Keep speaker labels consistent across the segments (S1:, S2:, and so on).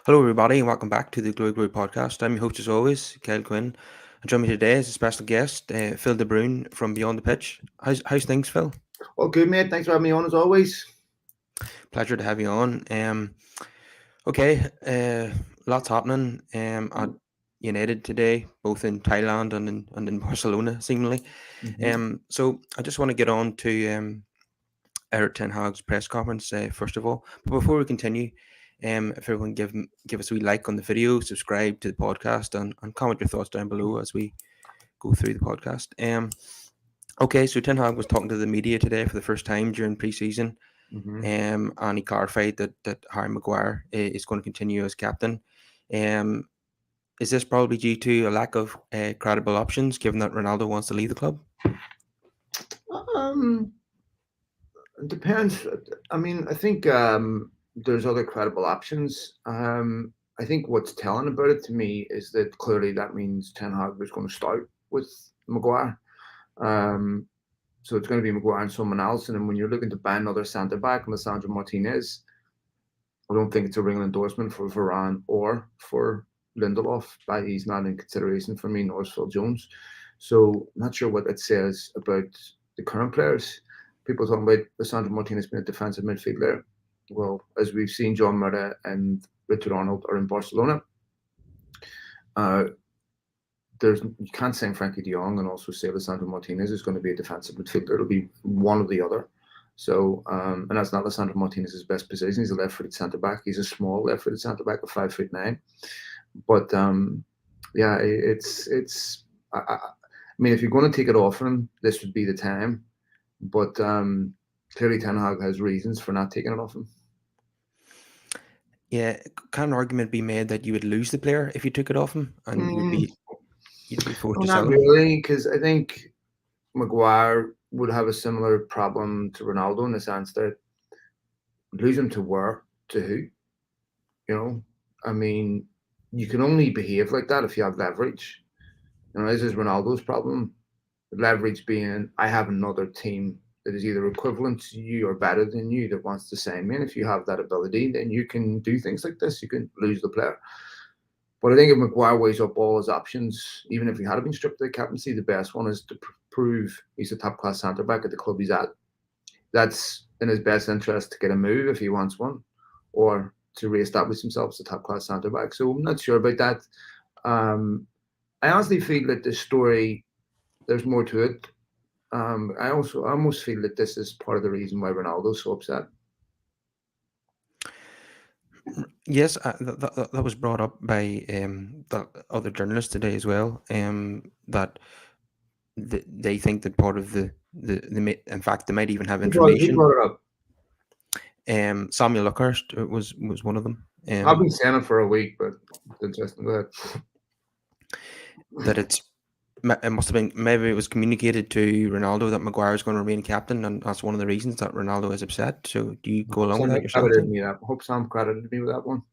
S1: Hello, everybody, and welcome back to the Glory Glory podcast. I'm your host, as always, Kyle Quinn. And joining me today is a special guest, Phil De Bruyne from Beyond the Pitch. How's things, Phil?
S2: All good, mate. Thanks for having me on as always.
S1: Pleasure to have you on. Okay, lots happening at United today, both in Thailand and in Barcelona, seemingly. So I just want to get on to Eric Ten Hag's press conference first of all. But before we continue, if everyone give us a wee like on the video, subscribe to the podcast, and comment your thoughts down below as we go through the podcast. Okay, so Ten Hag was talking to the media today for the first time during pre-season, and he clarified that Harry Maguire is going to continue as captain. Is this probably due to a lack of credible options, given that Ronaldo wants to leave the club?
S2: It depends. I mean, I think there's other credible options. I think what's telling about it to me is that clearly that means Ten Hag is going to start with Maguire. So it's going to be Maguire and someone else. And then when you're looking to ban another centre back, Lisandro Martinez, I don't think it's a ringing endorsement for Varane or for Lindelof. But he's not in consideration for me, nor is Phil Jones. So I'm not sure what that says about the current players. People talking about Lisandro Martinez being a defensive midfielder. Well, as we've seen, John Murtough and Richard Arnold are in Barcelona. You can't say Frankie de Jong and also say Lisandro Martinez is going to be a defensive midfielder. It'll be one or the other. So, and that's not Lisandro Martinez's best position. He's a left-footed centre back. He's a small left-footed centre back of 5'9". But yeah, it's. I mean, if you're going to take it off him, this would be the time. But clearly, Ten Hag has reasons for not taking it off him.
S1: Yeah, can an argument be made that you would lose the player if you took it off him, and you'd be forced to sell him?
S2: Not really, because I think Maguire would have a similar problem to Ronaldo in the sense that lose him to where, to who? You know, I mean, you can only behave like that if you have leverage. You know, this is Ronaldo's problem. Leverage being, I have another team that is either equivalent to you or better than you that wants to sign me. And if you have that ability, then you can do things like this. You can lose the player. But I think if Maguire weighs up all his options, even if he had been stripped of the captaincy, the best one is to prove he's a top-class centre-back at the club he's at. That's in his best interest to get a move if he wants one, or to re-establish himself as a top-class centre-back. So I'm not sure about that. I honestly feel that this story, there's more to it. I almost feel that this is part of the reason why Ronaldo's so upset.
S1: Yes, that was brought up by the other journalists today as well. That they think that part of the in fact they might even have information.
S2: Who brought it
S1: up? Samuel Luckhurst was one of them.
S2: I've been saying it for a week, but it's interesting
S1: that it must have been, maybe it was communicated to Ronaldo that Maguire is going to remain captain, and that's one of the reasons that Ronaldo is upset. So do you go along with that yourself?
S2: I hope Sam credited me with that one.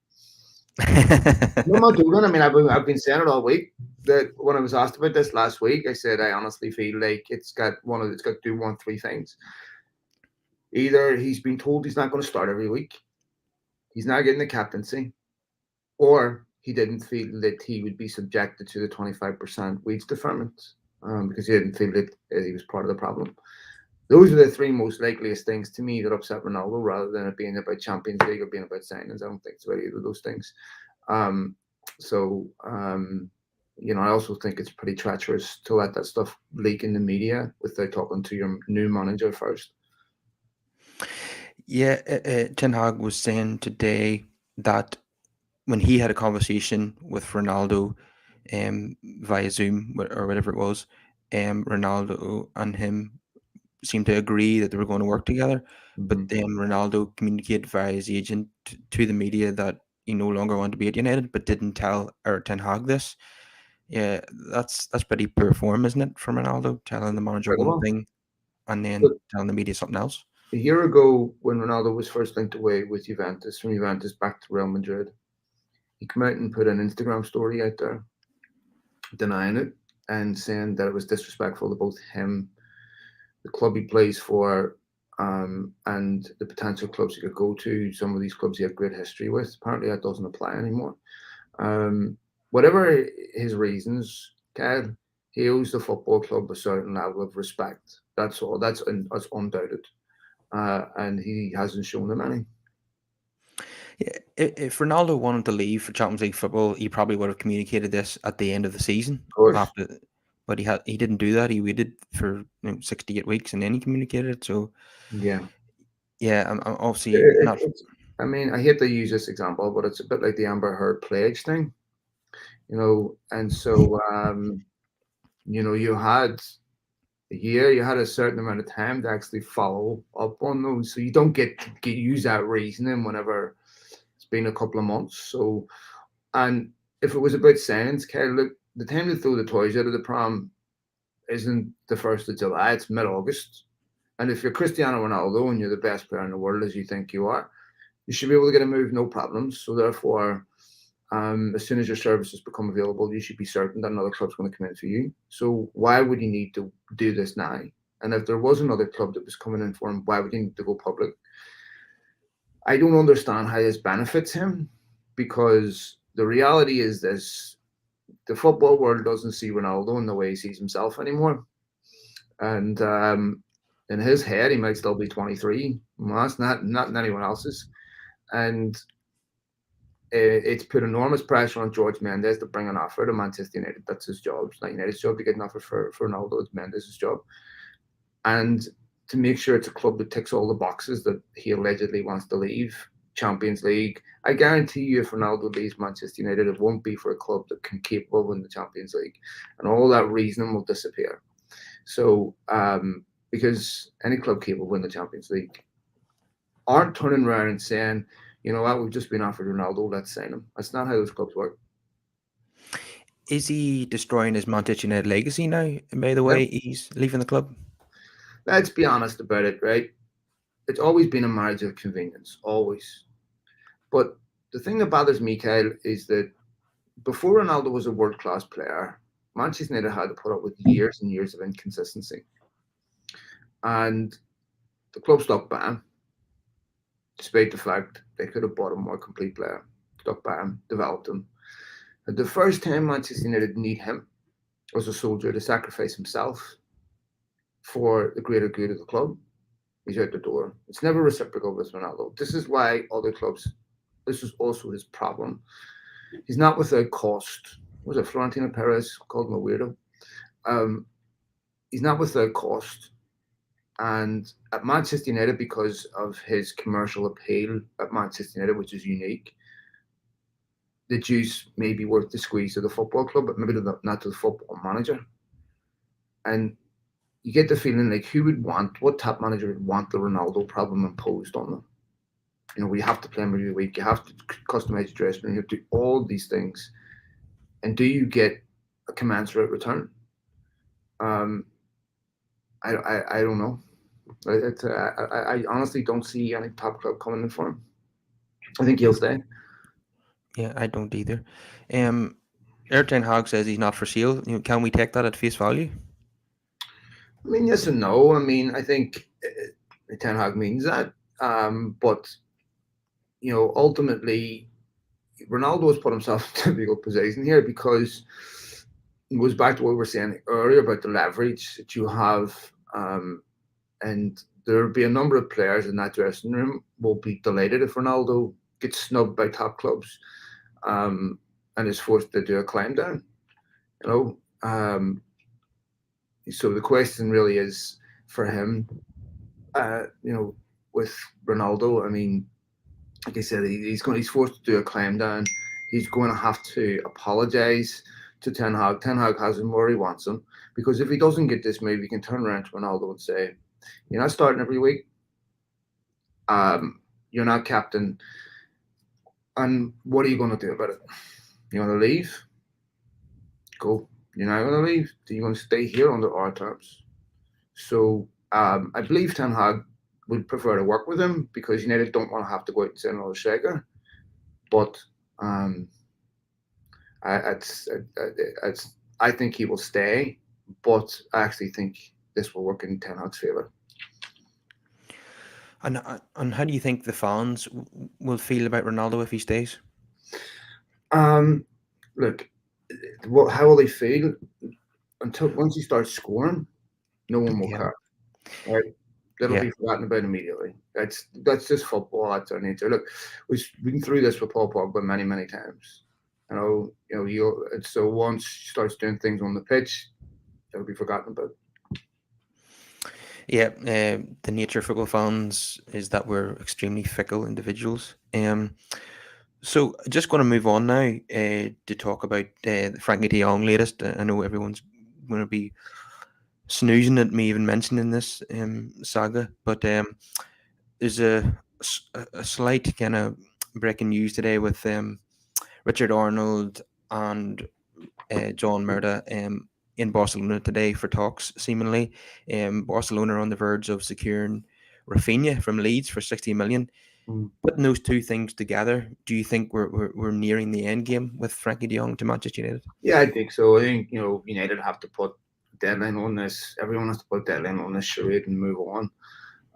S2: No, I'm not doing. I mean, I've been saying it all week. That when I was asked about this last week, I said I honestly feel like it's got to do three things. Either he's been told he's not going to start every week, he's not getting the captaincy, or he didn't feel that he would be subjected to the 25% wage deferment because he didn't feel that he was part of the problem. Those are the three most likeliest things to me that upset Ronaldo, rather than it being about Champions League or being about signings. I don't think it's about either of those things. You know, I also think it's pretty treacherous to let that stuff leak in the media without talking to your new manager first.
S1: Yeah, Ten Hag was saying today that when he had a conversation with Ronaldo via Zoom or whatever it was, Ronaldo and him seemed to agree that they were going to work together. But then Ronaldo communicated via his agent to the media that he no longer wanted to be at United, but didn't tell Ten Hag this. Yeah, that's pretty poor form, isn't it, from Ronaldo, telling the manager one thing and then telling the media something else?
S2: A year ago, when Ronaldo was first linked away with Juventus, from Juventus back to Real Madrid, he came out and put an Instagram story out there denying it and saying that it was disrespectful to both him, the club he plays for, and the potential clubs he could go to. Some of these clubs he had great history with. Apparently, that doesn't apply anymore. Whatever his reasons, Kyle, he owes the football club a certain level of respect. That's all. That's undoubted, and he hasn't shown them any.
S1: Yeah, if Ronaldo wanted to leave for Champions League football, he probably would have communicated this at the end of the season.
S2: Of course.
S1: After, but he didn't do that. He waited for 68 weeks and then he communicated it. So
S2: Yeah.
S1: I'm obviously not.
S2: I mean, I hate to use this example, but it's a bit like the Amber Heard pledge thing, And so, you had a year, you had a certain amount of time to actually follow up on those. So you don't get to use that reasoning whenever it's been a couple of months. So, and if it was about science, Kyle, look, the time to throw the toys out of the pram isn't the 1st of July, it's mid-August. And if you're Cristiano Ronaldo and you're the best player in the world, as you think you are, you should be able to get a move, no problems. So therefore, as soon as your services become available, you should be certain that another club's going to come in for you. So why would you need to do this now? And if there was another club that was coming in for him, why would you need to go public? I don't understand how this benefits him, because the reality is this: the football world doesn't see Ronaldo in the way he sees himself anymore. And in his head, he might still be 23. Well, that's not in anyone else's. And it's put enormous pressure on George Mendes to bring an offer to Manchester United. That's his job. It's not United's job to get an offer for Ronaldo. It's Mendes' job. And to make sure it's a club that ticks all the boxes that he allegedly wants to leave. Champions League. I guarantee you, if Ronaldo leaves Manchester United, it won't be for a club that can capable of winning the Champions League. And all that reasoning will disappear. So, because any club capable of winning the Champions League aren't turning around and saying, you know what, we've just been offered Ronaldo, let's sign him. That's not how those clubs work.
S1: Is he destroying his Manchester United legacy now, by the way he's leaving the club?
S2: Let's be honest about it, right? It's always been a marriage of convenience, always. But the thing that bothers me, Kyle, is that before Ronaldo was a world-class player, Manchester United had to put up with years and years of inconsistency. And the club stuck by him, despite the fact they could have bought a more complete player. Stuck by him, developed him. And the first time Manchester United need him as a soldier to sacrifice himself for the greater good of the club, he's out the door. It's never reciprocal with Ronaldo. This is why other clubs, this is also his problem. He's not without cost. Was it Florentino Perez called him a weirdo? He's not without cost. And at Manchester United, because of his commercial appeal at Manchester United, which is unique, the juice may be worth the squeeze to the football club, but maybe not to the football manager. And you get the feeling like what top manager would want the Ronaldo problem imposed on them? We have to play him every week. You have to customize your dressing room. You have to do all these things. And do you get a commensurate return? I don't know. I honestly don't see any top club coming in for him. I think he'll stay.
S1: Yeah, I don't either. Ten Hag says he's not for sale. Can we take that at face value?
S2: I mean, yes and no. I mean, I think Ten Hag means that. But, ultimately, Ronaldo has put himself in a difficult position here, because it goes back to what we were saying earlier about the leverage that you have. And there will be a number of players in that dressing room will be delighted if Ronaldo gets snubbed by top clubs and is forced to do a climb down. So the question really is for him, with Ronaldo. I mean, like I said, he's forced to do a climb down. He's going to have to apologise to Ten Hag. Ten Hag has him where he wants him, because if he doesn't get this move, he can turn around to Ronaldo and say, "You're not starting every week. You're not captain. And what are you going to do about it? You want to leave? Go. You're not going to leave. You're going to stay here under our terms." So I believe Ten Hag would prefer to work with him, because United don't want to have to go out and sign another striker. But I think he will stay, but I actually think this will work in Ten Hag's favour.
S1: And how do you think the fans will feel about Ronaldo if he stays?
S2: Um, Look, how will they feel until once he starts scoring? No one will
S1: Yeah,
S2: care, right? That'll
S1: yeah,
S2: be forgotten about immediately. That's just football. That's our nature. Look, we've been through this with Paul Pogba many times. So once he starts doing things on the pitch, it'll be forgotten about.
S1: yeah. The nature of football fans is that we're extremely fickle individuals. So just going to move on now to talk about the Frankie De Jong latest. I know everyone's going to be snoozing at me even mentioning this saga, but there's a slight kind of breaking news today with Richard Arnold and John Murtough in Barcelona today for talks, seemingly. Barcelona are on the verge of securing Rafinha from Leeds for 60 million.
S2: Mm.
S1: Putting those two things together, do you think we're nearing the end game with Frankie de Jong to Manchester United?
S2: Yeah, I think so. I think United have to put a deadline on this. Everyone has to put a deadline on this charade and move on.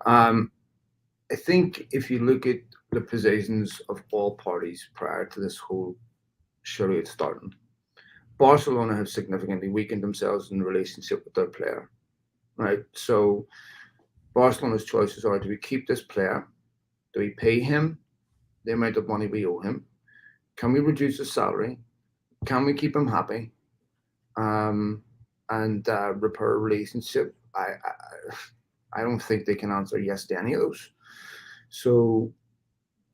S2: I think if you look at the positions of all parties prior to this whole charade starting, Barcelona have significantly weakened themselves in relationship with their player, right? So Barcelona's choices are: do we keep this player? Do we pay him the amount of money we owe him? Can we reduce his salary? Can we keep him happy? Um, and repair a relationship? I don't think they can answer yes to any of those. So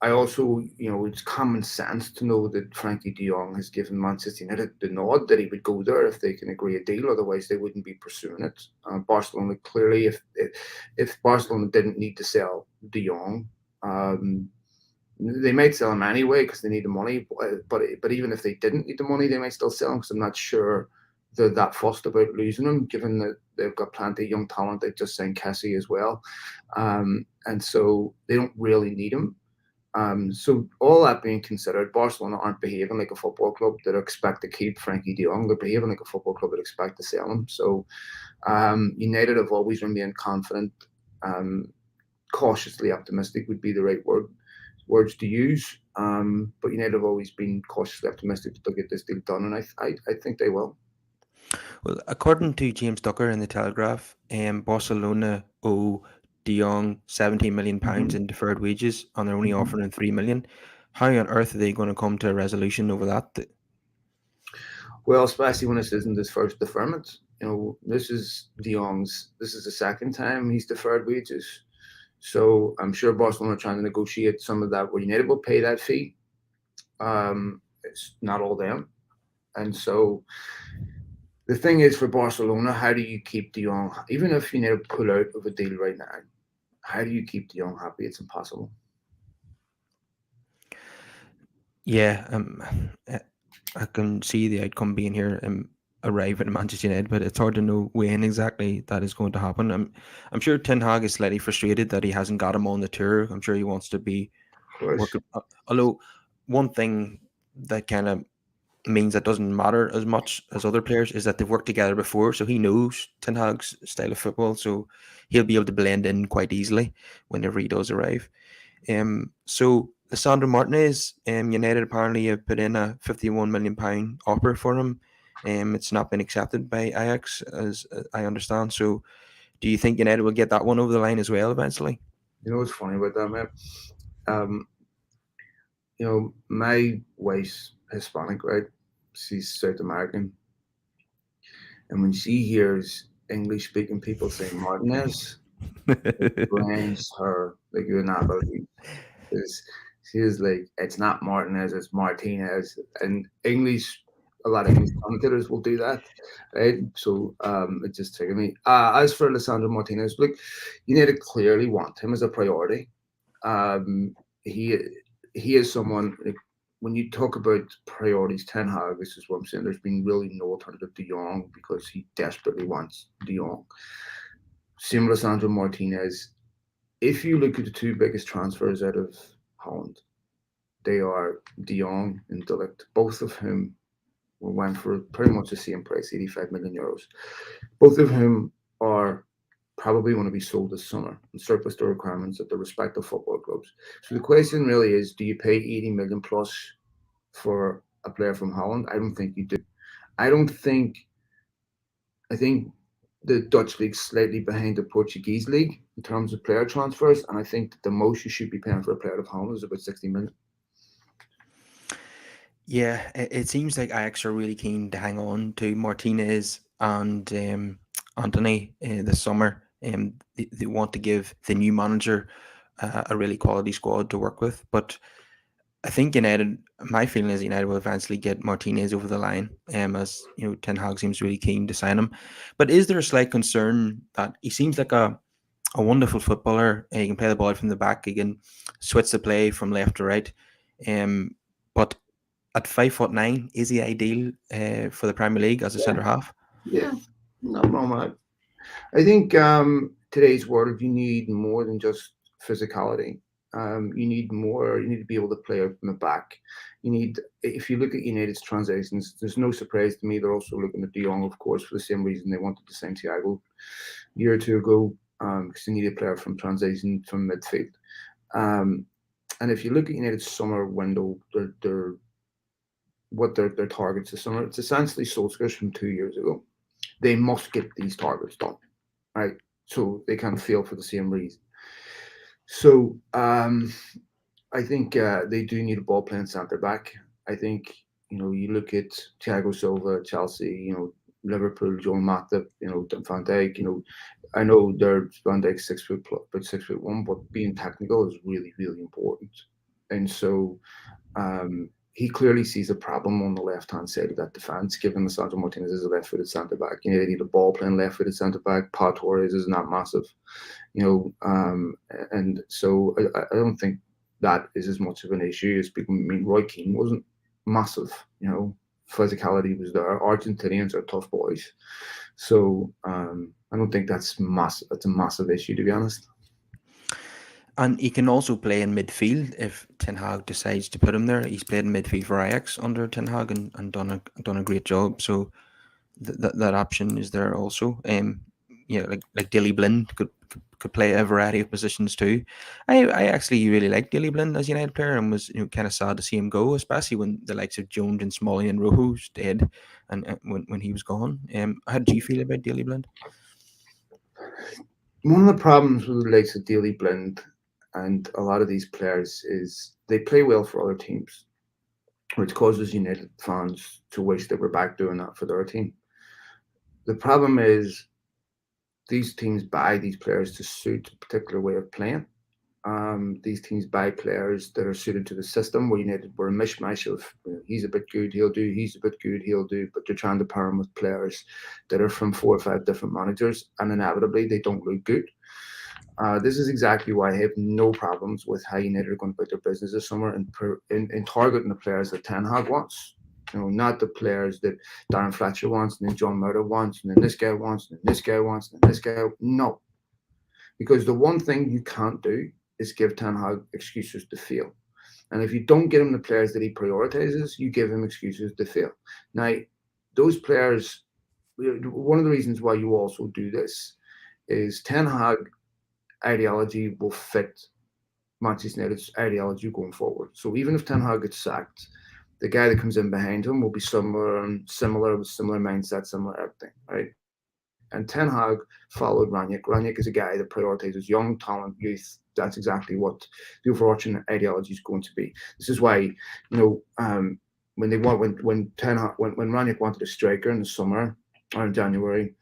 S2: I also, it's common sense to know that Frankie de Jong has given Manchester United the nod that he would go there if they can agree a deal. Otherwise, they wouldn't be pursuing it. Barcelona clearly, if Barcelona didn't need to sell de Jong, they might sell him anyway because they need the money. But even if they didn't need the money, they might still sell him because I'm not sure they're that fussed about losing him, given that they've got plenty of young talent. They just signed Kessie as well, and so they don't really need him. So all that being considered, Barcelona aren't behaving like a football club that expect to keep Frankie de Jong. They're behaving like a football club that expect to sell him. So United have always remained confident. Cautiously optimistic would be the right words to use. But United have always been cautiously optimistic that they'll get this deal done, and I think they will.
S1: Well, according to James Ducker in the Telegraph, Barcelona owe De Jong 17 million pounds
S2: Mm-hmm.
S1: in deferred wages, and they're only
S2: Mm-hmm.
S1: offering him 3 million. How on earth are they going to come to a resolution over that?
S2: Well, especially when this isn't his first deferment. This is De Jong's. This is the second time he's deferred wages. So I'm sure Barcelona are trying to negotiate some of that where United will pay that fee. It's not all them. And so the thing is for Barcelona, how do you keep De Jong, even if United pull out of a deal right now, how do you keep De Jong happy? It's impossible.
S1: Yeah, I can see the outcome being here arrive at Manchester United, but it's hard to know when exactly that is going to happen. I'm sure Ten Hag is slightly frustrated that he hasn't got him on the tour. I'm sure he wants to be
S2: Of course.
S1: working. Although one thing that kind of means that doesn't matter as much as other players is that they've worked together before, so he knows Ten Hag's style of football, so he'll be able to blend in quite easily whenever he does arrive. So Lissandro Martinez, United apparently have put in a £51 million offer for him. It's not been accepted by Ajax, as I understand. So, do you think United will get that one over the line as well eventually?
S2: You know what's funny about that, man? Um, my wife's Hispanic, right? She's South American. And when she hears English speaking people say Martinez, it blames her like you're not believe. Because she is like, it's not Martinez, it's Martinez. And a lot of English commentators will do that, right? So it just triggered me. As for Alessandro Martinez, look, United clearly want him as a priority. Um, he he is someone like, when you talk about priorities, Ten Hag, this is what I'm saying. There's been really no alternative to Jong because he desperately wants De Jong. Same with Sandro Martinez. If you look at the two biggest transfers out of Holland, they are De Jong and De Ligt, both of whom went for pretty much the same price, 85 million euros. Both of whom are probably want to be sold this summer and surplus the requirements at the respective football clubs. So the question really is, do you pay 80 million plus for a player from Holland? I don't think you do. I don't think, I think the Dutch league's slightly behind the Portuguese league in terms of player transfers, and I think that the most you should be paying for a player of Holland is about 60 million.
S1: Yeah, it seems like Ajax are really keen to hang on to Martinez and Anthony this summer. They want to give the new manager a really quality squad to work with. But I think United, my feeling is United will eventually get Martinez over the line, as you know, Ten Hag seems really keen to sign him. But is there a slight concern that he seems like a wonderful footballer? He can play the ball from the back. He can switch the play from left to right. But at 5'9", is he ideal for the Premier League as a centre half?
S2: Yeah, not wrong with that. I think today's world, you need more than just physicality. You need more. You need to be able to play out from the back. You need, if you look at United's transitions, there's no surprise to me. They're also looking at De Jong, of course, for the same reason they wanted to sign Thiago a year or two ago, because they need a player from transition from midfield. And if you look at United's summer window, their targets this summer, it's essentially Solskjaer's from 2 years ago. They must get these targets done, right? So they can't fail for the same reason. So I think they do need a ball playing centre back. I think, you know, you look at Thiago Silva, Chelsea, you know, Liverpool, Joel Matip, you know, Van Dijk, you know, I know they're Van Dijk 6 foot plus, but 6'1", but being technical is really, really important. And so he clearly sees a problem on the left-hand side of that defence, given that Sandro Martinez is a left-footed centre-back. You know, they need a ball-playing left-footed centre-back. Pau Torres is not massive, you know, and so I don't think that is as much of an issue as people. I mean, Roy Keane wasn't massive, you know, physicality was there. Argentinians are tough boys. So I don't think that's massive. That's a massive issue, to be honest.
S1: And he can also play in midfield if Ten Hag decides to put him there. He's played in midfield for Ajax under Ten Hag and done a great job. So that option is there also. Yeah, like Daley Blind could play a variety of positions too. I actually really like Daley Blind as a United player and was, you know, kind of sad to see him go, especially when the likes of Jones and Smalling and Rojo stayed and when he was gone. How did you feel about Daley Blind?
S2: One of the problems with the likes of Daley Blind and a lot of these players is they play well for other teams, which causes United fans to wish they were back doing that for their team. The problem is these teams buy these players to suit a particular way of playing. These teams buy players that are suited to the system. Where United were a mishmash of, you know, he's a bit good, he'll do, he's a bit good, he'll do, but they're trying to pair him with players that are from 4 or 5 different managers, and inevitably they don't look good. This is exactly why I have no problems with how United are going to put their business this summer in targeting the players that Ten Hag wants. You know, not the players that Darren Fletcher wants, and then John Murtough wants, and then this guy wants, and then this guy wants, and then this guy. No. Because the one thing you can't do is give Ten Hag excuses to fail. And if you don't get him the players that he prioritizes, you give him excuses to fail. Now, those players, one of the reasons why you also do this is Ten Hag ideology will fit Manchester United's ideology going forward. So even if Ten Hag gets sacked, the guy that comes in behind him will be similar with similar mindset, similar everything, right? And Ten Hag followed Rangnick. Rangnick is a guy that prioritizes young talent, youth. That's exactly what the overarching ideology is going to be. This is why, you know, when Rangnick wanted a striker in the summer or in January,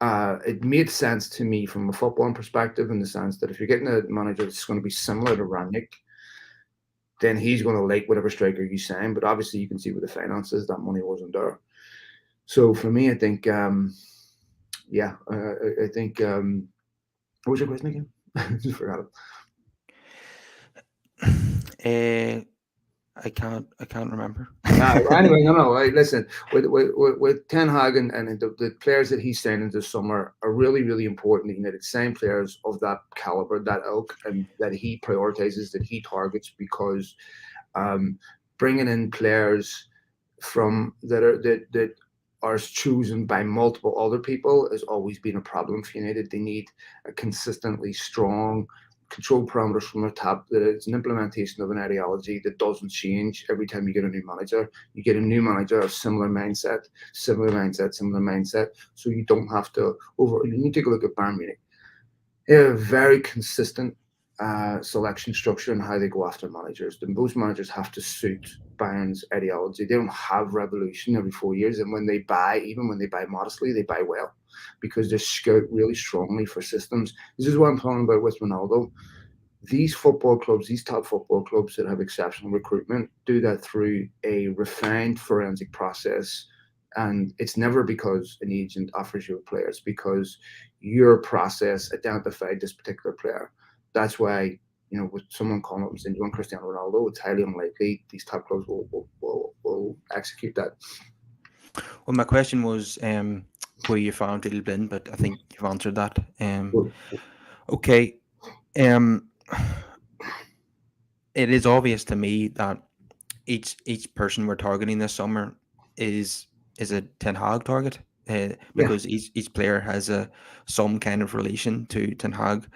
S2: it made sense to me from a footballing perspective, in the sense that if you're getting a manager that's going to be similar to Rangnick, then he's going to like whatever striker you sign. But obviously, you can see with the finances that money wasn't there. So for me, I think, I think. What was your question again? I just forgot
S1: it. I can't remember.
S2: Anyway, no. Listen, with Ten Hag and the players that he's signing this summer are really, really important. United same players of that caliber, that ilk, and that he prioritizes, that he targets, because bringing in players from that or is chosen by multiple other people has always been a problem for United. They need a consistently strong control parameters from the top. That it's an implementation of an ideology that doesn't change every time you get a new manager. You get a new manager of similar mindset, similar mindset, similar mindset. So you don't have to you take a look at Bayern Munich. They have a very consistent selection structure and how they go after managers. And most managers have to suit Bayern's ideology. They don't have revolution every 4 years. And when they buy, even when they buy modestly, they buy well because they scout really strongly for systems. This is what I'm talking about with Ronaldo. These football clubs, these top football clubs that have exceptional recruitment, do that through a refined forensic process. And it's never because an agent offers you a player. It's because your process identified this particular player. That's why, with someone calling up and saying, "You want Cristiano Ronaldo?" It's highly unlikely these top clubs will execute that.
S1: Well, my question was where you found Little Blin, but I think you've answered that. Okay. It is obvious to me that each person we're targeting this summer is a Ten Hag target, because each player has some kind of relation to Ten Hag,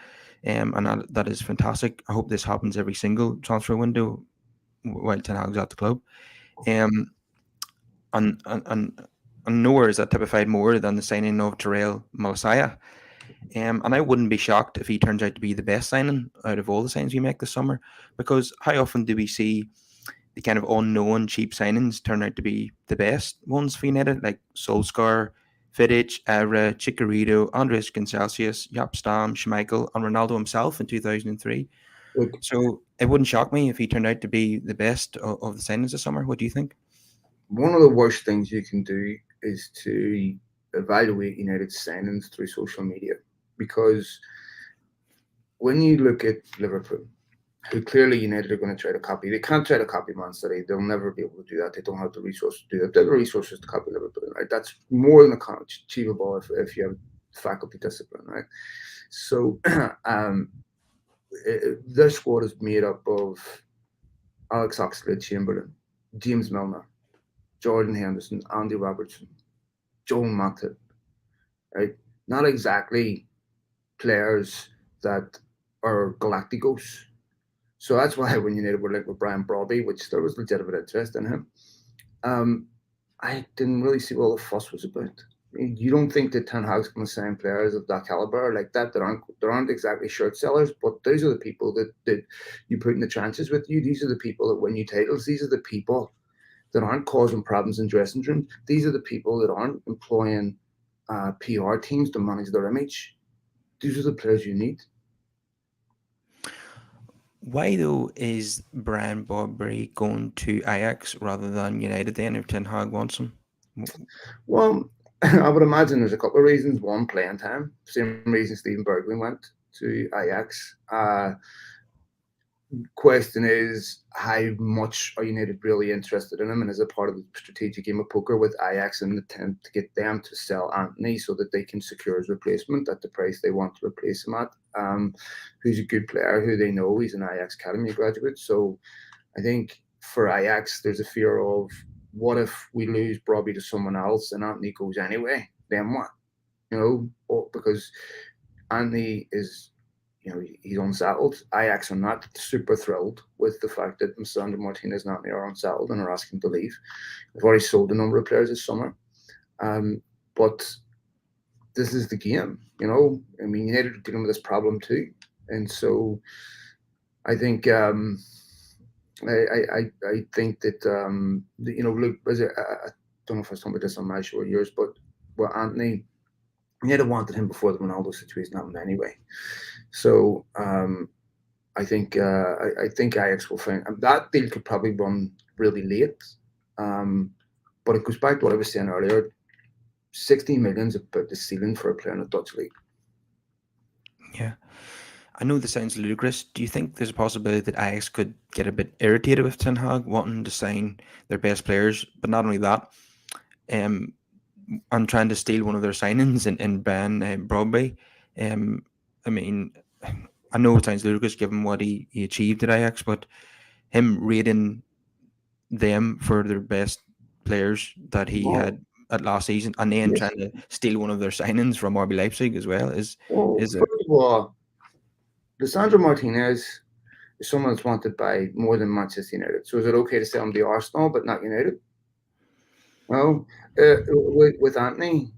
S1: and that is fantastic. I hope this happens every single transfer window while Ten Hag's at the club. And nowhere is that typified more than the signing of Terrell Malacia. And I wouldn't be shocked if he turns out to be the best signing out of all the signings we make this summer, because how often do we see the kind of unknown cheap signings turn out to be the best ones for United, like Solskjaer, Vidic, Evra, Chicharito, Andres Gonçalves, Jaap Stam, Schmeichel, and Ronaldo himself in 2003. So it wouldn't shock me if he turned out to be the best of the signings this summer. What do you think?
S2: One of the worst things you can do is to evaluate United signings through social media, because when you look at Liverpool, who clearly United are going to try to copy. They can't try to copy Man City. They'll never be able to do that. They don't have the resources to do that. They have the resources to copy Liverpool, right? That's more than achievable if you have faculty discipline, right? So their squad is made up of Alex Oxlade-Chamberlain, James Milner, Jordan Henderson, Andy Robertson, Joel Matip, right? Not exactly players that are Galacticos. So that's why when United were linked with Brian Brobby, which there was legitimate interest in him, I didn't really see what all the fuss was about. I mean, you don't think that Ten Hag's going to sign players of that caliber like that aren't exactly shirt sellers, but those are the people that you put in the trenches with you. These are the people that win you titles. These are the people that aren't causing problems in dressing rooms. These are the people that aren't employing PR teams to manage their image. These are the players you need.
S1: Why, though, is Brian Brobby going to Ajax rather than United then if Ten Hag wants him?
S2: Well, I would imagine there's a couple of reasons. One, playing time. Same reason Stephen Bergwijn went to Ajax. Question is, how much are United really interested in him, and is it part of the strategic game of poker with Ajax and the attempt to get them to sell Antony so that they can secure his replacement at the price they want to replace him at? Who's a good player, who they know he's an Ajax academy graduate. So I think for Ajax, there's a fear of, what if we lose Brobby to someone else and Antony goes anyway? Then what? Because Antony is, he's unsettled. Ajax are not super thrilled with the fact that Mr. Martinez and Antony are unsettled and are asking to leave. They've already sold a number of players this summer. But this is the game, I mean, United are dealing with this problem too. And so I think I think that look, I don't know if I was talking about this on my show or yours, but Antony, United wanted him before the Ronaldo situation happened anyway. So I think Ajax will find that deal could probably run really late. But it goes back to what I was saying earlier. 16 million is about the ceiling for a player in the Dutch league.
S1: Yeah. I know this sounds ludicrous. Do you think there's a possibility that Ajax could get a bit irritated with Ten Hag wanting to sign their best players, but not only that, and trying to steal one of their signings in Ben Brobby? I mean, I know it sounds ludicrous given what he achieved at Ajax, but him rating them for their best players that he had at last season, and then
S2: Yes.
S1: trying to steal one of their signings from RB Leipzig as well is
S2: Well,
S1: it?
S2: first of all, Lisandro Martinez is someone that's wanted by more than Manchester United. So is it okay to sell him to Arsenal but not United? Well, with Anthony,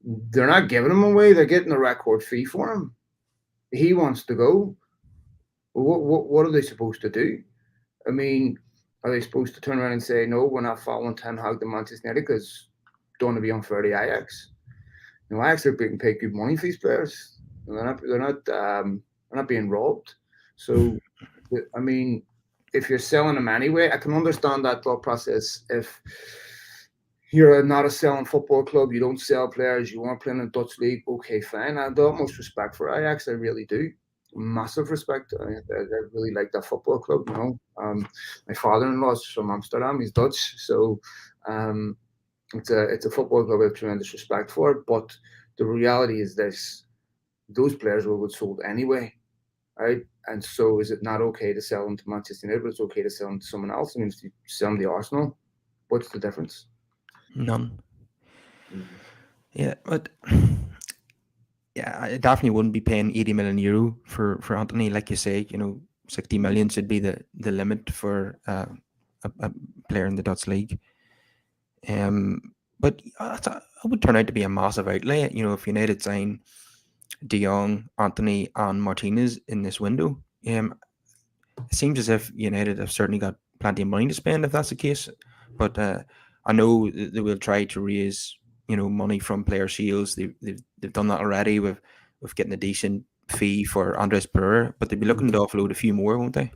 S2: they're not giving him away. They're getting a record fee for him. He wants to go. What are they supposed to do? I mean, are they supposed to turn around and say, no, we're not following Ten Hag to Manchester United because don't want to be unfair to Ajax? You know, Ajax are being paid good money for these players. They're not being robbed. So, I mean, if you're selling them anyway, I can understand that thought process. If you're not a selling football club, you don't sell players, you aren't playing in the Dutch league, okay, fine. I have the utmost respect for Ajax, I really do. Massive respect. I really like that football club. You know, my father-in-law is from Amsterdam. He's Dutch, so it's a football club I have tremendous respect for. But the reality is this: those players will get sold anyway, right? And so, is it not okay to sell them to Manchester United, but it's okay to sell them to someone else? I mean, if you sell them to Arsenal, what's the difference?
S1: None.
S2: Mm-hmm.
S1: Yeah, but yeah, I definitely wouldn't be paying 80 million euro for Anthony. Like you say, 60 million should be the limit for a player in the Dutch league. But it would turn out to be a massive outlay. If United sign De Jong, Anthony, and Martinez in this window, it seems as if United have certainly got plenty of money to spend if that's the case. But I know they will try to raise money from player shields. They've done that already with getting a decent fee for Andres Pereira, but they'll be looking to offload a few more, won't they?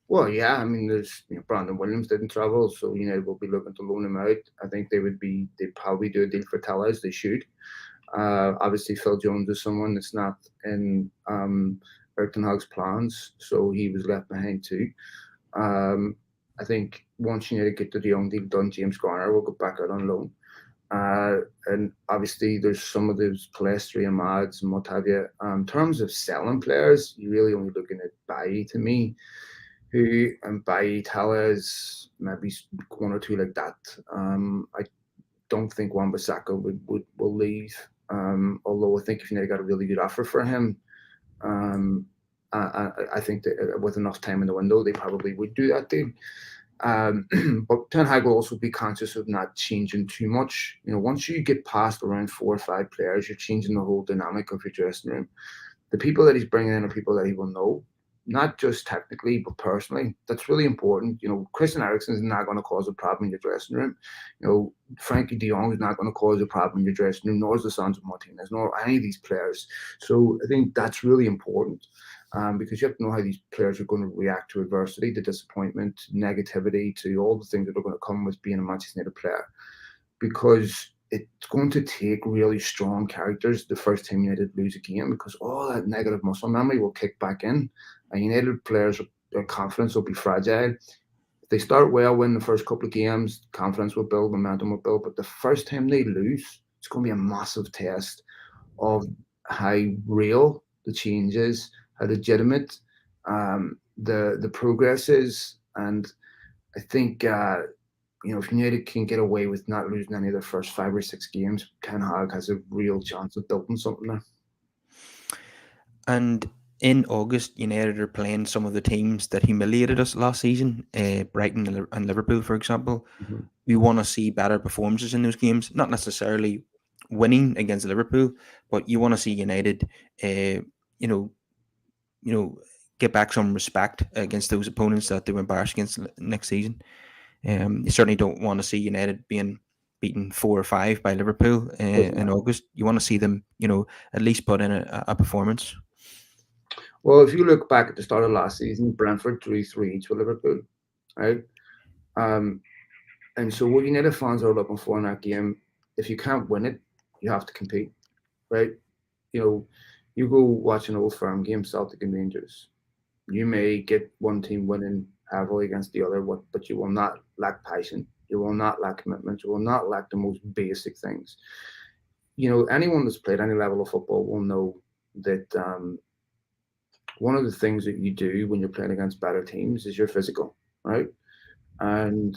S2: Well, yeah, I mean, there's Brandon Williams didn't travel, so United will be looking to loan him out. I think they'd probably do a deal for Tellez. They should. Obviously, Phil Jones is someone that's not in Erik ten Hag's plans, so he was left behind too. I think once United get the De Jong deal done, James Garner will go back out on loan. And obviously, there's some of those Palestri and Mads and what have you. In terms of selling players, you're really only looking at Bailly to me, who and Bailly, Tellez, maybe one or two like that. I don't think Wan-Bissaka will leave. Although I think if United got a really good offer for him, I think that with enough time in the window, they probably would do that deal. But Ten Hag will also be conscious of not changing too much. Once you get past around 4 or 5 players, you're changing the whole dynamic of your dressing room. The people that he's bringing in are people that he will know, not just technically, but personally. That's really important. Christian Eriksen is not going to cause a problem in your dressing room. Frankie de Jong is not going to cause a problem in your dressing room, nor is Lisandro Martinez, nor any of these players. So I think that's really important. Because you have to know how these players are going to react to adversity, to disappointment, negativity, to all the things that are going to come with being a Manchester United player. Because it's going to take really strong characters the first time United lose a game, because all that negative muscle memory will kick back in, and United players, their confidence will be fragile. If they start well, win the first couple of games, confidence will build, momentum will build. But the first time they lose, it's going to be a massive test of how real the change is, how legitimate the progress is. And I think if United can get away with not losing any of their first 5 or 6 games, Ten Hag has a real chance of building something there.
S1: And in August, United are playing some of the teams that humiliated us last season, Brighton and Liverpool, for example.
S2: Mm-hmm.
S1: We want to see better performances in those games, not necessarily winning against Liverpool, but you want to see United, get back some respect against those opponents that they were embarrassed against next season. You certainly don't want to see United being beaten 4 or 5 by Liverpool in August. You want to see them, at least put in a performance.
S2: Well, if you look back at the start of last season, Brentford drew 3 each with Liverpool, right? And so what United fans are looking for in that game, if you can't win it, you have to compete, right? You go watch an Old Firm game, Celtic and Rangers. You may get one team winning heavily against the other, but you will not lack passion. You will not lack commitment. You will not lack the most basic things. Anyone that's played any level of football will know that one of the things that you do when you're playing against better teams is you're physical, right? And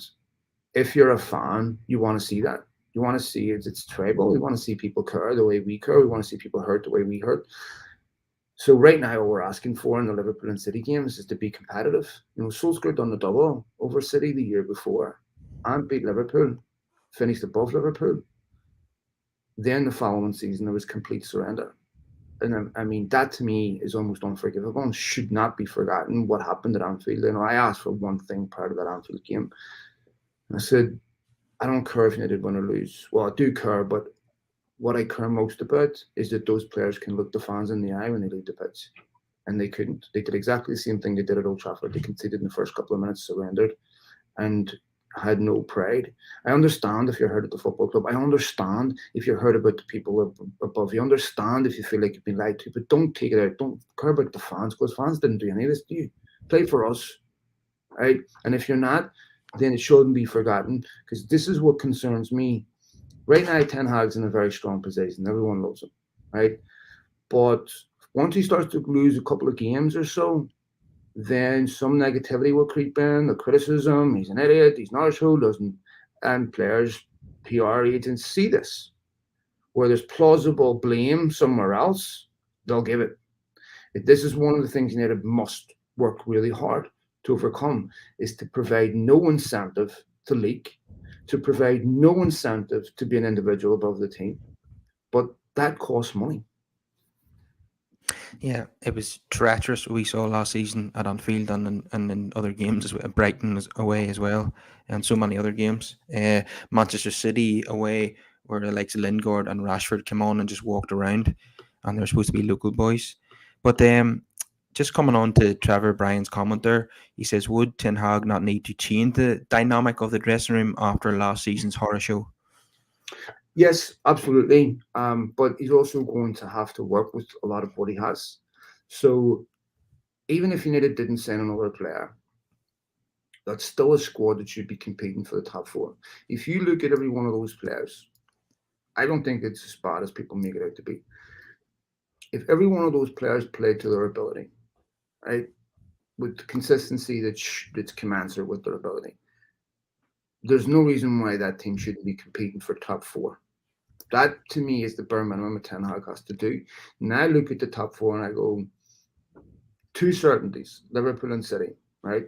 S2: if you're a fan, you want to see that. You want to see it's tribal. We want to see people care the way we care. We want to see people hurt the way we hurt. So right now, what we're asking for in the Liverpool and City games is to be competitive. Solskjaer done the double over City the year before and beat Liverpool, finished above Liverpool. Then the following season, there was complete surrender. And I mean, that to me is almost unforgivable and should not be forgotten what happened at Anfield. I asked for one thing part of that Anfield game. I said, I don't care if United win or lose. Well, I do care, but what I care most about is that those players can look the fans in the eye when they leave the pitch. And they couldn't. They did exactly the same thing they did at Old Trafford. They conceded in the first couple of minutes, surrendered, and had no pride. I understand if you're hurt at the football club. I understand if you're hurt about the people above you. I understand if you feel like you've been lied to, but don't take it out. Don't care about the fans, because fans didn't do any of this, do you? Play for us, right? And if you're not, then it shouldn't be forgotten, because this is what concerns me. Right now, Ten Hag's in a very strong position. Everyone loves him, right? But once he starts to lose a couple of games or so, then some negativity will creep in, the criticism, he's an idiot, he's not a show, doesn't, and players, PR agents see this. Where there's plausible blame somewhere else, they'll give it. This is one of the things United must work really hard to overcome, is to provide no incentive to leak, to provide no incentive to be an individual above the team. But that costs money.
S1: Yeah, it was treacherous. We saw last season at Anfield and in other games as well. Brighton away as well, and so many other games. Manchester City away, where the likes of Lingard and Rashford came on and just walked around, and they're supposed to be local boys. But just coming on to Trevor Bryan's comment there, he says, would Ten Hag not need to change the dynamic of the dressing room after last season's horror show?
S2: Yes, absolutely. But he's also going to have to work with a lot of what he has. So even if United didn't sign another player, that's still a squad that should be competing for the top four. If you look at every one of those players, I don't think it's as bad as people make it out to be. If every one of those players played to their ability, right, with consistency that's commensurate with their ability, there's no reason why that team shouldn't be competing for top four. That, to me, is the bare minimum Ten Hag has to do. Now I look at the top four and I go, two certainties, Liverpool and City, right?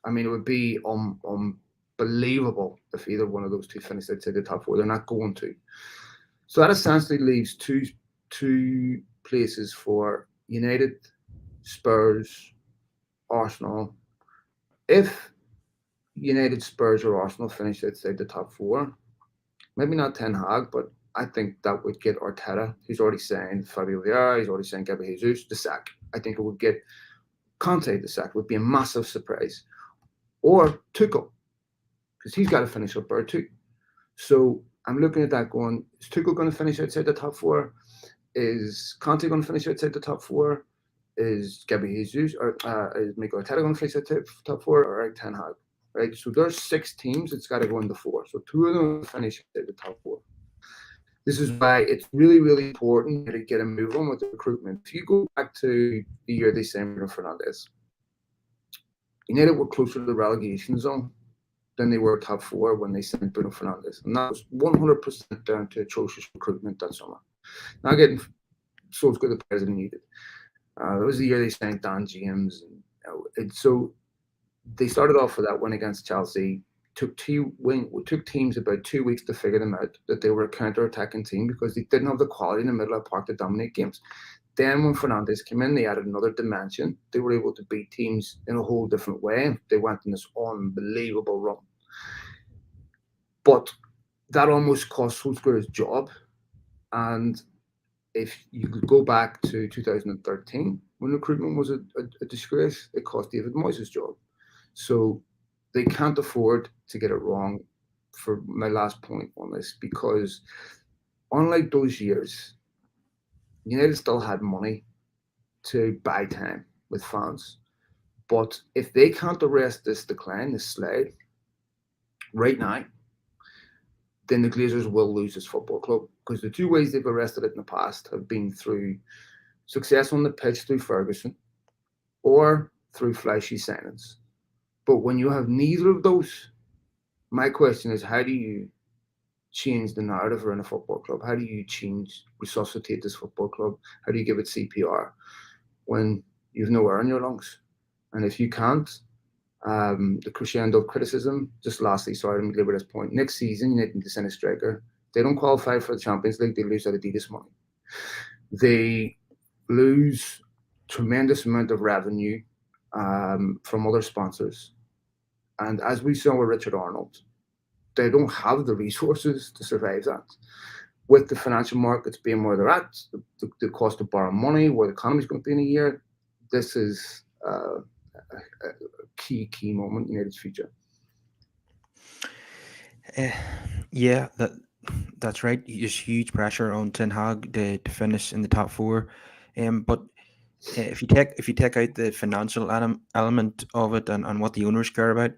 S2: I mean, it would be unbelievable if either one of those two finished outside the top four. They're not going to. So that essentially leaves two places for United, Spurs, Arsenal. If United, Spurs, or Arsenal finish outside the top four, maybe not Ten Hag, but I think that would get Arteta. He's already saying Fabio Vieira. He's already saying Gabriel Jesus the sack. I think it would get Conte the sack. It would be a massive surprise. Or Tuchel, because he's got to finish up there too. So I'm looking at that going, is Tuchel going to finish outside the top four? Is Conte going to finish outside the top four? Is Gabriel Jesus or is Mikel Arteta going to finish outside the top four, or Ten Hag? Right. So there's 6 teams. It's got to go into 4. So 2 of them finish outside the top 4. This is why it's really, really important to get a move on with the recruitment. If you go back to the year they signed Bruno Fernandes, United were closer to the relegation zone than they were top 4 when they signed Bruno Fernandes. And that was 100% down to atrocious recruitment that summer. Not getting Solskjaer the players they needed. It was the year they signed Dan James. So they started off with that win against Chelsea. Took teams about 2 weeks to figure them out, that they were a counter-attacking team because they didn't have the quality in the middle of the park to dominate games. Then when Fernandes came in, they added another dimension. They were able to beat teams in a whole different way. They went in this unbelievable run. But that almost cost Solskjaer his job. And if you could go back to 2013, when recruitment was a disgrace, it cost David Moyes his job. So they can't afford to get it wrong, for my last point on this, because unlike those years, United still had money to buy time with fans. But if they can't arrest this decline, this slide, right now, then the Glazers will lose this football club, because the 2 ways they've arrested it in the past have been through success on the pitch through Ferguson or through flashy signings. But when you have neither of those, my question is, how do you change the narrative around a football club? How do you resuscitate this football club? How do you give it CPR when you've no air in your lungs? And if you can't, the crescendo of criticism, just lastly, sorry, I'm going to this point. Next season, you need to send a striker. They don't qualify for the Champions League, they lose that Adidas money. They lose tremendous amount of revenue from other sponsors. And as we saw with Richard Arnold, they don't have the resources to survive that. With the financial markets being where they're at, the cost of borrowing money, where the economy is going to be in a year, this is a key moment in United's future.
S1: Yeah, that's right. There's huge pressure on Ten Hag to finish in the top four. But if you take out the financial element of it and what the owners care about,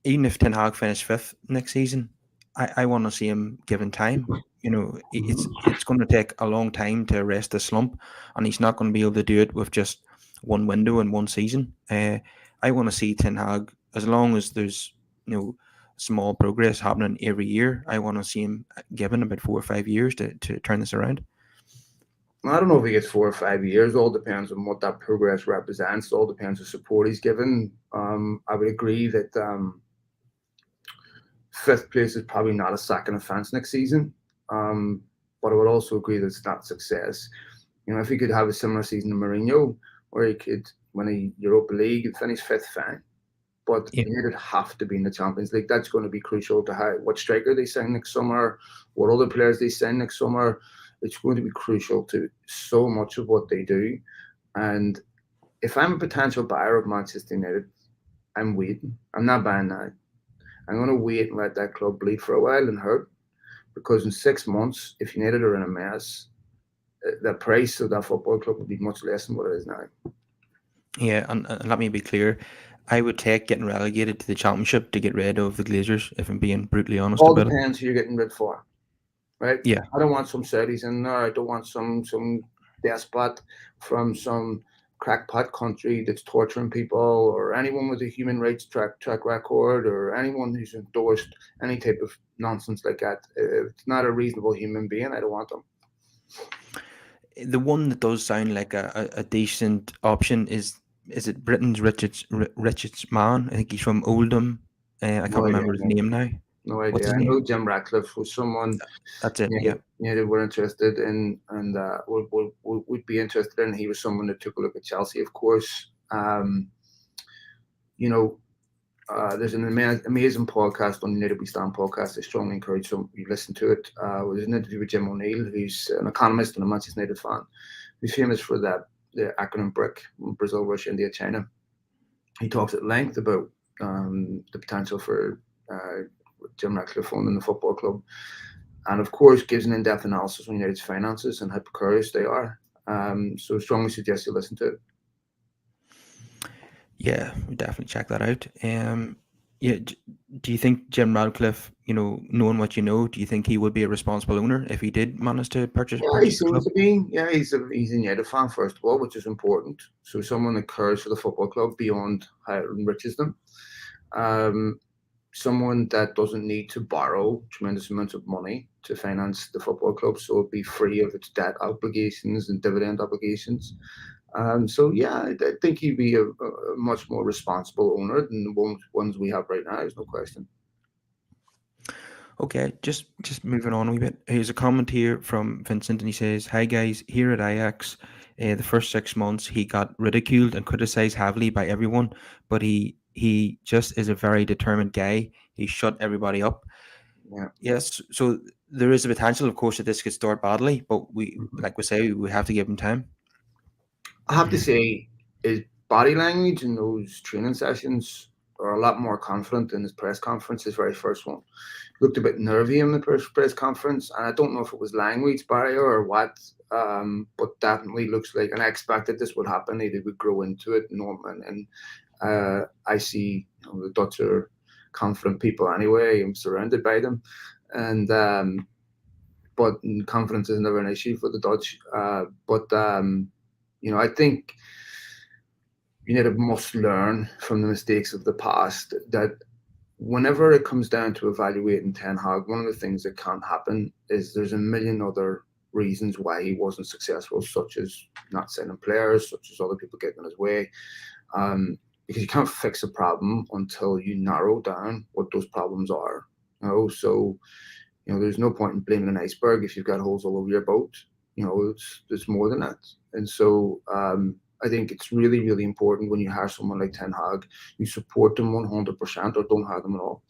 S1: even if Ten Hag finished fifth next season, I want to see him given time. It's going to take a long time to arrest the slump, and he's not going to be able to do it with just one window in one season. I want to see Ten Hag, as long as there's small progress happening every year, I want to see him given about 4 or 5 years to turn this around.
S2: I don't know if he gets 4 or 5 years. All depends on what that progress represents. All depends on support he's given. I would agree that fifth place is probably not a second offence next season. But I would also agree that it's not success. If he could have a similar season to Mourinho, where he could win a Europa League and finish fifth, fine. But United have to be in the Champions League. That's going to be crucial to what striker they sign next summer, what other players they sign next summer. It's going to be crucial to so much of what they do. And if I'm a potential buyer of Manchester United, I'm waiting. I'm not buying now. I'm going to wait and let that club bleed for a while and hurt. Because in 6 months, if United are in a mess, the price of that football club will be much less than what it is now.
S1: Yeah, and let me be clear. I would take getting relegated to the Championship to get rid of the Glazers, if I'm being brutally honest
S2: All
S1: about it.
S2: Depends who you're getting rid for, right?
S1: Yeah.
S2: I don't want some Saudis in there. I don't want some despot from some crackpot country that's torturing people, or anyone with a human rights track record, or anyone who's endorsed any type of nonsense like that. If it's not a reasonable human being, I don't want them.
S1: The one that does sound like a decent option is it Britain's richest man? I think he's from Oldham. I can't remember his name now.
S2: No idea.
S1: What's his
S2: I
S1: name?
S2: know Jim Radcliffe was someone.
S1: That's it.
S2: Yeah, we're interested in, and would be interested in. He was someone that took a look at Chelsea, of course. There's an amazing podcast on United We Stand podcast. I strongly encourage you listen to it. There's an interview with Jim O'Neill, who's an economist and a Manchester United fan. He's famous for the acronym BRIC: Brazil, Russia, India, China. He talks at length about the potential for Jim Radcliffe owning the football club, and of course gives an in-depth analysis on United's finances and how precarious they are. So I strongly suggest you listen to it.
S1: Yeah, we definitely check that out. Do you think Jim Radcliffe, knowing what you know, do you think he would be a responsible owner if he did manage to purchase?
S2: Yeah, he seems to be. Yeah, he's a United fan first of all, which is important. So someone that cares for the football club beyond how it enriches them. Someone that doesn't need to borrow tremendous amounts of money to finance the football club, so it'd be free of its debt obligations and dividend obligations. So yeah, I think he'd be a much more responsible owner than the ones we have right now. There's no question.
S1: Okay, just moving on a wee bit. Here's a comment here from Vincent, and he says, "Hi guys, here at Ajax, the first 6 months he got ridiculed and criticized heavily by everyone, but he just is a very determined guy. He shut everybody up."
S2: Yeah.
S1: Yes, so there is a potential, of course, that this could start badly, but we have to give him time.
S2: I have to say, his body language in those training sessions are a lot more confident than his press conference, his very first one. Looked a bit nervy in the press conference, and I don't know if it was language barrier or what, but definitely looks like, and I expected this would happen, they would grow into it, and I see the Dutch are confident people anyway. I'm surrounded by them, and but confidence is never an issue for the Dutch. I think United must learn from the mistakes of the past, that whenever it comes down to evaluating Ten Hag, one of the things that can't happen is there's a million other reasons why he wasn't successful, such as not signing players, such as other people getting in his way. Because you can't fix a problem until you narrow down what those problems are. So there's no point in blaming an iceberg if you've got holes all over your boat. It's more than that. And so I think it's really, really important when you hire someone like Ten Hag, you support them 100% or don't hire them at all.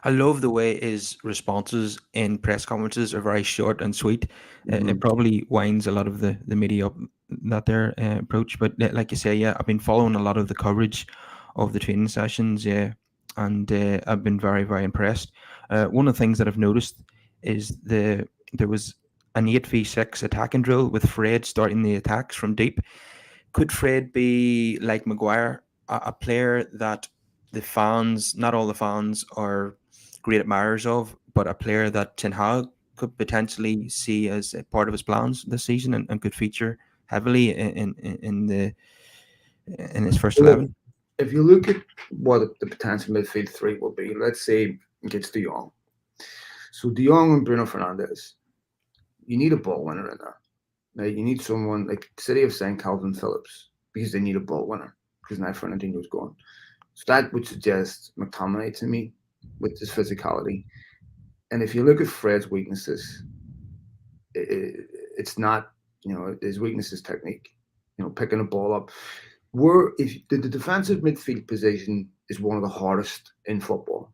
S1: I love the way his responses in press conferences are very short and sweet. It probably winds a lot of the media up, that their approach. But like you say, yeah, I've been following a lot of the coverage of the training sessions, yeah, and I've been very, very impressed. One of the things that I've noticed is there was an 8v6 attacking drill with Fred starting the attacks from deep. Could Fred be like Maguire, a player that the fans, not all the fans, are great admirers of, but a player that Ten Hag could potentially see as a part of his plans this season and could feature heavily in his first 11?
S2: If you look at what the potential midfield three will be, let's say it gets De Jong. So De Jong and Bruno Fernandes, you need a ball winner in there. Now, you need someone like City have signed Calvin Phillips because they need a ball winner because now Fernandinho's gone. So that would suggest McTominay to me with his physicality. And if you look at Fred's weaknesses, it's not, his weakness is technique, picking a ball up. If the defensive midfield position is one of the hardest in football,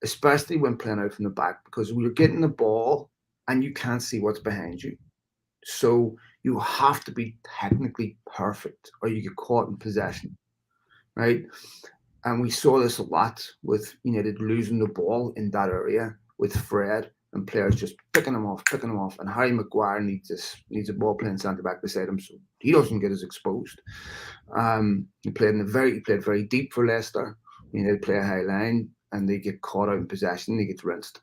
S2: especially when playing out from the back, because you're getting the ball and you can't see what's behind you. So you have to be technically perfect or you get caught in possession, right? And we saw this a lot with United losing the ball in that area with Fred and players just picking them off. And Harry Maguire needs a ball playing centre back beside him so he doesn't get as exposed. He played very deep for Leicester. They play a high line and they get caught out in possession. They get rinsed.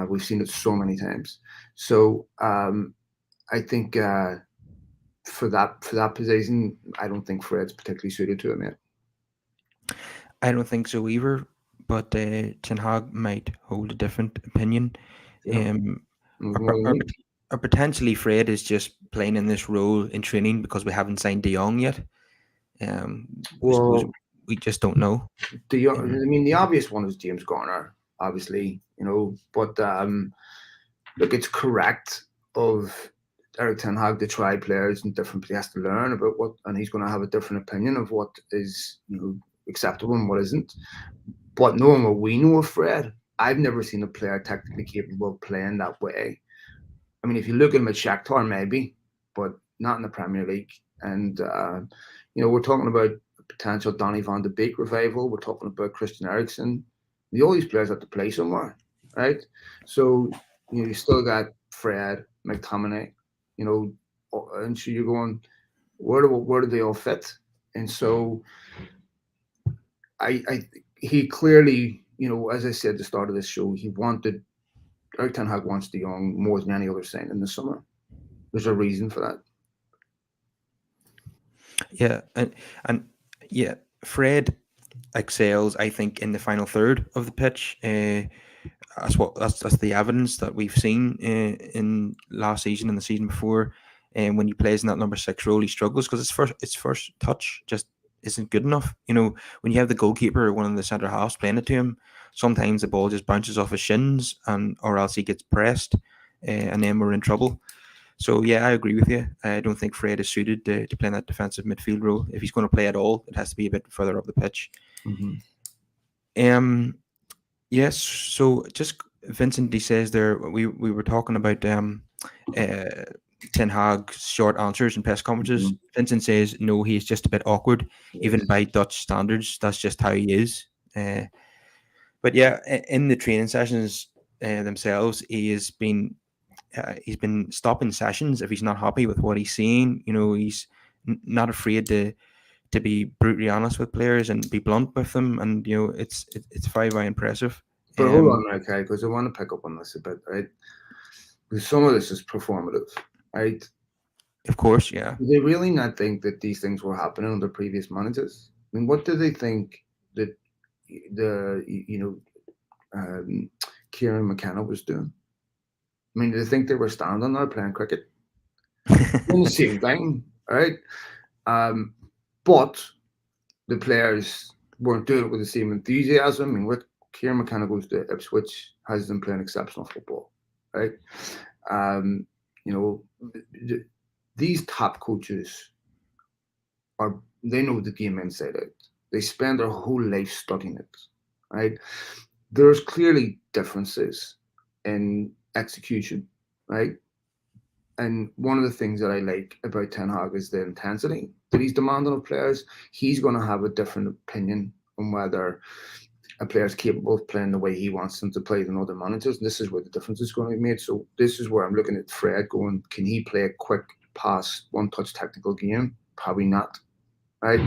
S2: We've seen it so many times. So I think for that position, I don't think Fred's particularly suited to it, mate.
S1: I don't think so either, but Ten Hag might hold a different opinion.
S2: Yeah.
S1: Or potentially Fred is just playing in this role in training because we haven't signed De Jong yet. I suppose we just don't know.
S2: The obvious one is James Garner, obviously, but look, it's correct of Eric Ten Hag to try players in different. He has to learn about and he's going to have a different opinion of what is acceptable and what isn't. But knowing what we know of Fred, I've never seen a player technically capable of playing that way. I mean, if you look at him at Shakhtar, maybe, but not in the Premier League. And we're talking about potential Donny van de Beek revival. We're talking about Christian Eriksen. All these players have to play somewhere, right? So you still got Fred, McTominay, and so you're going, where do they all fit? And so he clearly, as I said at the start of this show, Eric Ten Hag wants De Jong more than any other signing in the summer. There's a reason for that.
S1: Yeah, and yeah, Fred excels, I think, in the final third of the pitch. That's the evidence that we've seen in last season and the season before. And when he plays in that number 6 role, he struggles because his first touch just isn't good enough. When you have the goalkeeper or one of the centre halves playing it to him, sometimes the ball just bounces off his shins, or else he gets pressed, and then we're in trouble. So yeah, I agree with you. I don't think Fred is suited to play in that defensive midfield role. If he's going to play at all, it has to be a bit further up the pitch.
S2: Mm-hmm.
S1: Yes. So just Vincent, he says there we were talking about Ten Hag's short answers and press conferences.
S2: Mm-hmm.
S1: Vincent says no, he's just a bit awkward, even by Dutch standards. That's just how he is. But yeah, in the training sessions themselves, he's been stopping sessions if he's not happy with what he's seeing. He's not afraid to be brutally honest with players and be blunt with them, and it's very, very impressive.
S2: But hold on, okay, because I want to pick up on this a bit, right? Because some of this is performative, right?
S1: Of course, yeah.
S2: Do they really not think that these things were happening under previous managers? I mean, what do they think that Kieran McKenna was doing. I mean, do they think they were standing there playing cricket? Doing the same thing, right? But the players weren't doing it with the same enthusiasm. I mean, what Kieran McKenna goes to Ipswich, has them playing exceptional football, right? These top coaches they know the game inside out. They spend their whole life studying it, right? There's clearly differences in execution, right? And one of the things that I like about Ten Hag is the intensity that he's demanding of players. He's going to have a different opinion on whether a player is capable of playing the way he wants them to play than other managers. And this is where the difference is going to be made. So this is where I'm looking at Fred going, can he play a quick pass, one-touch technical game? Probably not, right?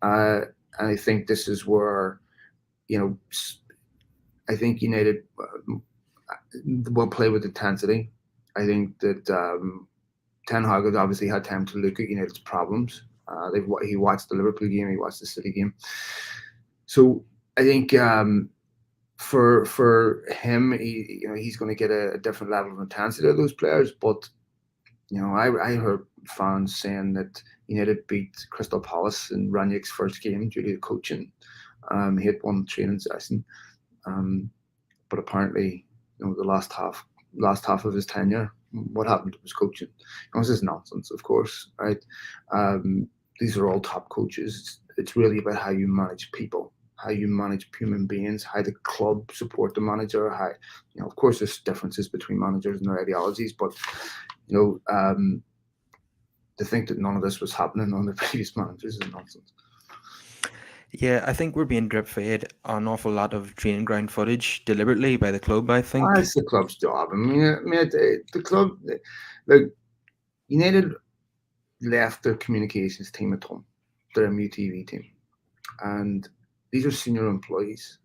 S2: And I think this is where, I think United will play with intensity. I think that Ten Hag has obviously had time to look at United's problems. He watched the Liverpool game, he watched the City game. So I think for him, he's going to get a different level of intensity of those players. But I heard fans saying that United beat Crystal Palace in Ranieri's first game due to coaching. He had one training session, but apparently, the last half of his tenure, what happened was coaching. This is nonsense, of course, right? These are all top coaches. It's really about how you manage people, how you manage human beings, how the club support the manager. How, of course, there's differences between managers and their ideologies, but to think that none of this was happening under previous managers is nonsense.
S1: Yeah, I think we're being drip fed an awful lot of training ground footage deliberately by the club, I think.
S2: It's the club's job. I mean, the club, United left their communications team at home, their MUTV team, and these are senior employees,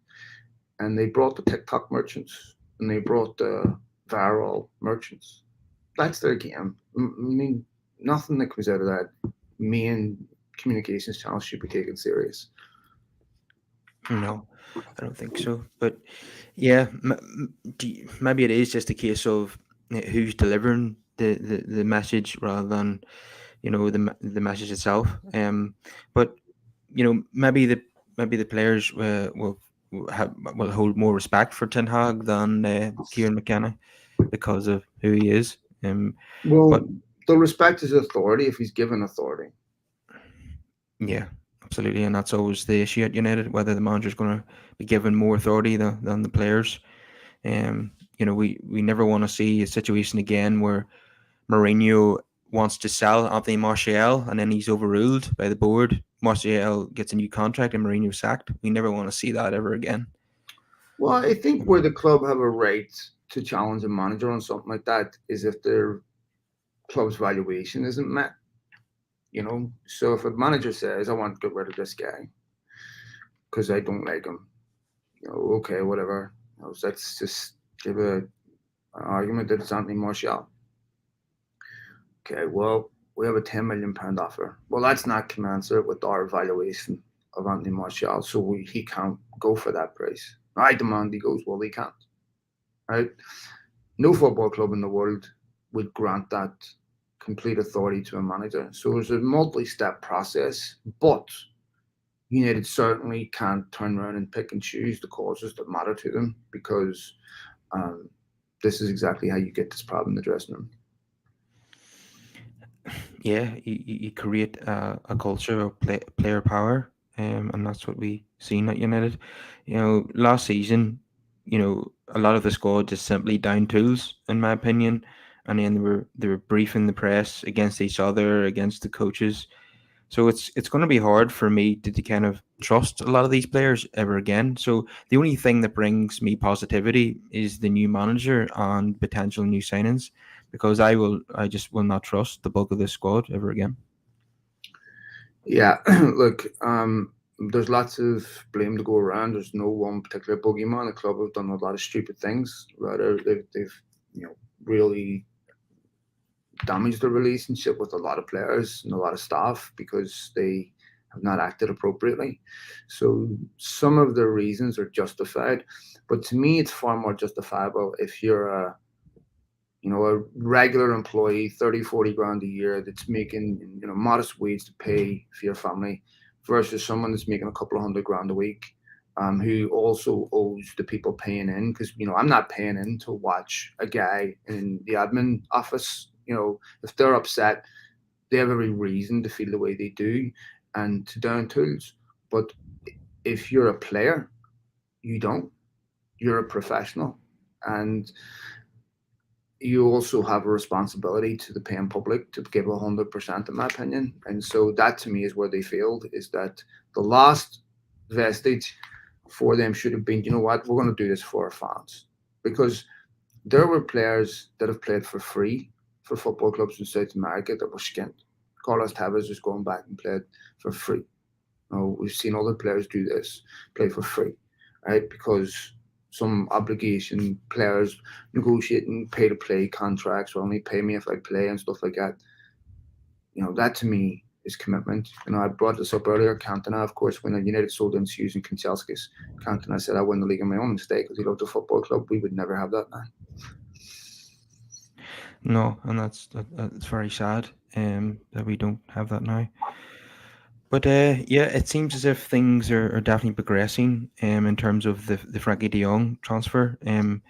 S2: and they brought the TikTok merchants and they brought the viral merchants. That's their game. I mean, nothing that comes out of that main communications channel should be taken serious.
S1: No, I don't think so. But yeah, maybe it is just a case of who's delivering the message rather than the message itself. But maybe the players will hold more respect for Ten Hag than Kieran McKenna because of who he is.
S2: Well, they'll respect his authority if he's given authority.
S1: Yeah, absolutely, and that's always the issue at United, whether the manager's going to be given more authority than the players. We never want to see a situation again where Mourinho wants to sell Anthony Martial and then he's overruled by the board. Martial gets a new contract and Mourinho sacked. We never want to see that ever again.
S2: Well, I think where the club have a right to challenge a manager on something like that is if their club's valuation isn't met. So if a manager says, I want to get rid of this guy because I don't like him, okay, whatever. Let's just give an argument that it's Anthony Martial. Okay, well, we have a £10 million offer. Well, that's not commensurate with our valuation of Anthony Martial, so he can't go for that price. I demand he goes, well, he can't. Right? No football club in the world would grant that complete authority to a manager. So there's a multi-step process, but United certainly can't turn around and pick and choose the causes that matter to them, because this is exactly how you get this problem in the dressing room.
S1: Yeah, you create a culture of player power, and that's what we seen at United. Last season, a lot of the squad just simply down tools, in my opinion, and then they were briefing the press against each other, against the coaches. So it's going to be hard for me to kind of trust a lot of these players ever again. So the only thing that brings me positivity is the new manager and potential new signings, because I just will not trust the bulk of this squad ever again.
S2: Yeah, look, there's lots of blame to go around. There's no one particular bogeyman. The club have done a lot of stupid things. Rather, they've really damaged the relationship with a lot of players and a lot of staff because they have not acted appropriately. So some of the reasons are justified, but to me, it's far more justifiable if you're a regular employee, 30, 40 grand a year that's making, modest wage to pay for your family versus someone that's making a couple of $100 grand a week, who also owes the people paying in. Because, I'm not paying in to watch a guy in the admin office. If they're upset, they have every reason to feel the way they do and to down tools. But if you're a player, you don't. You're a professional. And you also have a responsibility to the paying public to give 100%, in my opinion. And so that to me is where they failed, is that the last vestige for them should have been, you know what, we're going to do this for our fans. Because there were players that have played for free for football clubs in South America that were skint. Carlos Tevez was going back and played for free. We've seen other players do this, play for free, right? Because some obligation, players negotiating pay-to-play contracts, or only pay me if I play and stuff like that. That to me is commitment. I brought this up earlier. Cantona, of course, when United sold in Hughes and Kanchelskis, Cantona said, I won the league on my own mistake because he loved the football club. We would never have that now.
S1: No, and that's very sad that we don't have that now. But yeah, it seems as if things are definitely progressing in terms of the Frankie de Jong transfer. There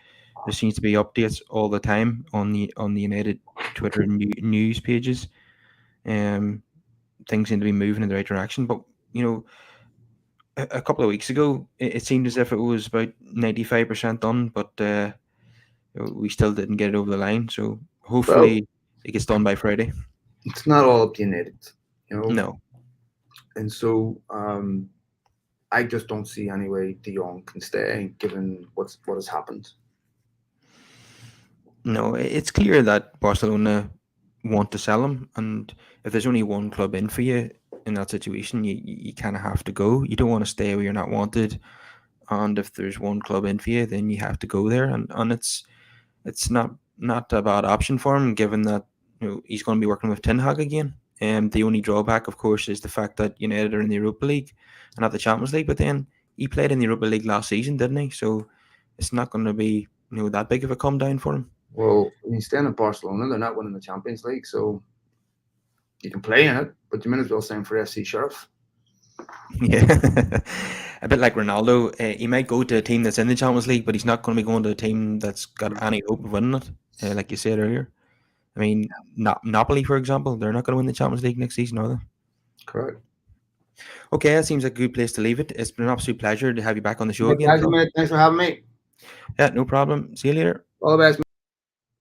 S1: seems to be updates all the time on the United Twitter news pages. Things seem to be moving in the right direction. But a couple of weeks ago, it seemed as if it was about 95% done, but we still didn't get it over the line. So hopefully it gets done by Friday.
S2: It's not all up to United,
S1: No.
S2: And so I just don't see any way De Jong can stay, given what has happened.
S1: No, it's clear that Barcelona want to sell him, and if there's only one club in for you in that situation, you kind of have to go. You don't want to stay where you're not wanted, and if there's one club in for you, then you have to go there, and it's not a bad option for him, given that he's going to be working with Tinho again. The only drawback, of course, is the fact that United are in the Europa League and not the Champions League. But then he played in the Europa League last season, didn't he? So it's not going to be that big of a come down for him.
S2: Well, when he's staying at Barcelona, they're not winning the Champions League, so you can play in it, but you might as well sign for FC Sheriff.
S1: Yeah, a bit like Ronaldo. He might go to a team that's in the Champions League, but he's not going to be going to a team that's got any hope of winning it, like you said earlier. I mean, Napoli, for example, they're not going to win the Champions League next season, are they?
S2: Correct.
S1: Okay, that seems like a good place to leave it. It's been an absolute pleasure to have you back on the show again.
S2: Thanks for having me.
S1: Yeah, no problem. See you later.
S2: All the best.